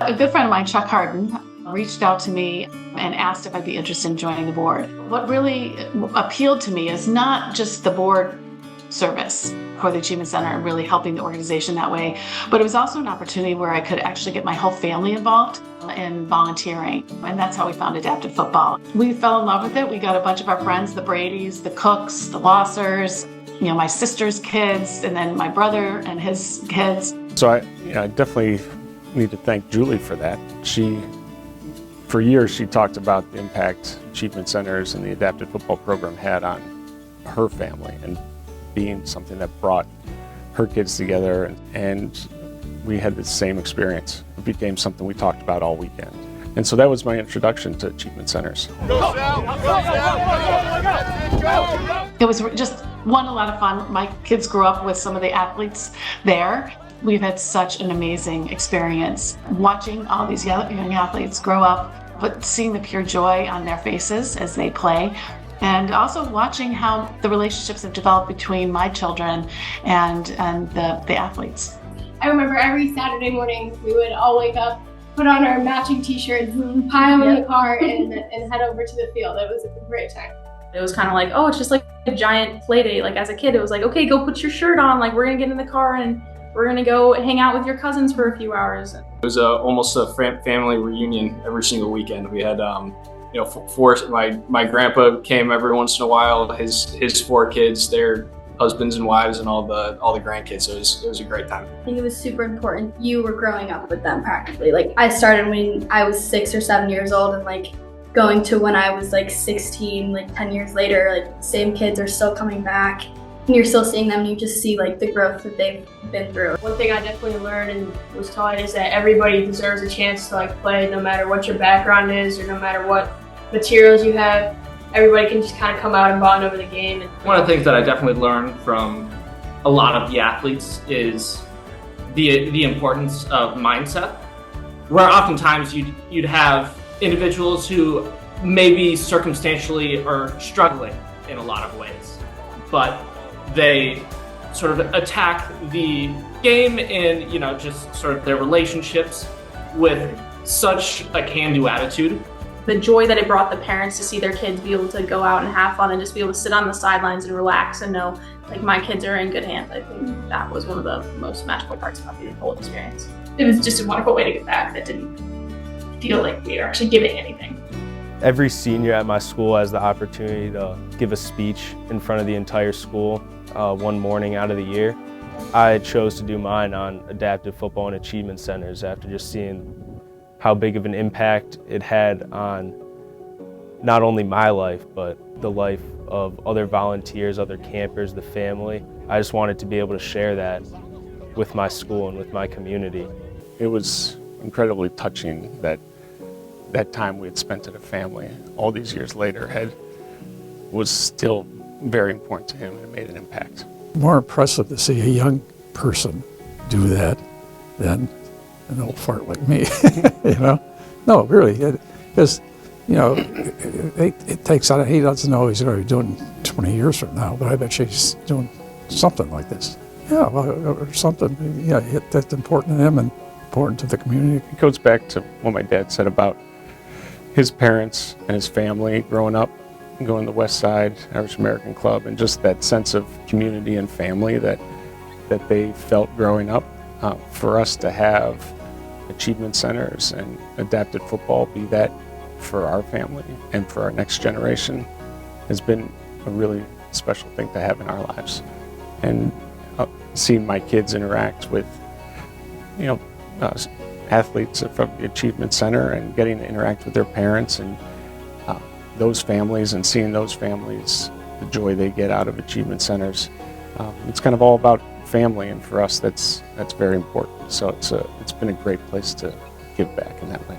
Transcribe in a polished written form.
A good friend of mine, Chuck Harden, reached out to me and asked if I'd be interested in joining the board. What really appealed to me is not just the board service for the Achievement Center and really helping the organization that way, but it was also an opportunity where I could actually get my whole family involved in volunteering. And that's how we found Adapted Football. We fell in love with it. We got a bunch of our friends, the Bradys, the Cooks, the Lossers, my sister's kids, and then my brother and his kids. So I definitely need to thank Julie for that. For years, she talked about the impact Achievement Centers and the Adapted Football program had on her family and being something that brought her kids together, and we had the same experience. It became something we talked about all weekend. And so that was my introduction to Achievement Centers. It was just a lot of fun. My kids grew up with some of the athletes there. We've had such an amazing experience watching all these young athletes grow up, but seeing the pure joy on their faces as they play, and also watching how the relationships have developed between my children and the athletes. I remember every Saturday morning we would all wake up, put on our matching t-shirts, pile in the car, and head over to the field. It was a great time. It was kind of like, oh, it's just like a giant play date. Like as a kid, it was like, okay, go put your shirt on. Like we're gonna get in the car and we're gonna go hang out with your cousins for a few hours. It was almost a family reunion every single weekend. We had, my grandpa came every once in a while. His 4 kids, their husbands and wives, and all the grandkids. So it was a great time. I think it was super important. You were growing up with them practically. Like I started when I was 6 or 7 years old, and like going to when I was like 16, like 10 years later, like same kids are still coming back. And you're still seeing them, and you just see like the growth that they've been through. One thing I definitely learned and was taught is that everybody deserves a chance to like play, no matter what your background is or no matter what materials you have. Everybody can just kind of come out and bond over the game. One of the things that I definitely learned from a lot of the athletes is the importance of mindset, where oftentimes you'd have individuals who maybe circumstantially are struggling in a lot of ways, but they sort of attack the game and just sort of their relationships with such a can-do attitude. The joy that it brought the parents to see their kids be able to go out and have fun and just be able to sit on the sidelines and relax and know like my kids are in good hands. I think that was one of the most magical parts about the whole experience. It was just a wonderful way to give back that didn't feel like we were actually giving anything. Every senior at my school has the opportunity to give a speech in front of the entire school one morning out of the year. I chose to do mine on Adaptive Football and Achievement Centers after just seeing how big of an impact it had on not only my life, but the life of other volunteers, other campers, the family. I just wanted to be able to share that with my school and with my community. It was incredibly touching that time we had spent as a family all these years later was still very important to him, and it made an impact. More impressive to see a young person do that than an old fart like me, No, really, because, it takes out, he doesn't know he's going to be doing 20 years from now, but I bet you he's doing something like this. Yeah, or something, that's important to him and important to the community. It goes back to what my dad said about his parents and his family growing up, going to the West Side Irish American Club, and just that sense of community and family that they felt growing up. For us to have Achievement Centers and Adapted Football be that for our family and for our next generation has been a really special thing to have in our lives. And seeing my kids interact with, athletes from the Achievement Center and getting to interact with their parents and those families, and seeing those families, the joy they get out of Achievement Centers. It's kind of all about family, and for us that's very important. So it's been a great place to give back in that way.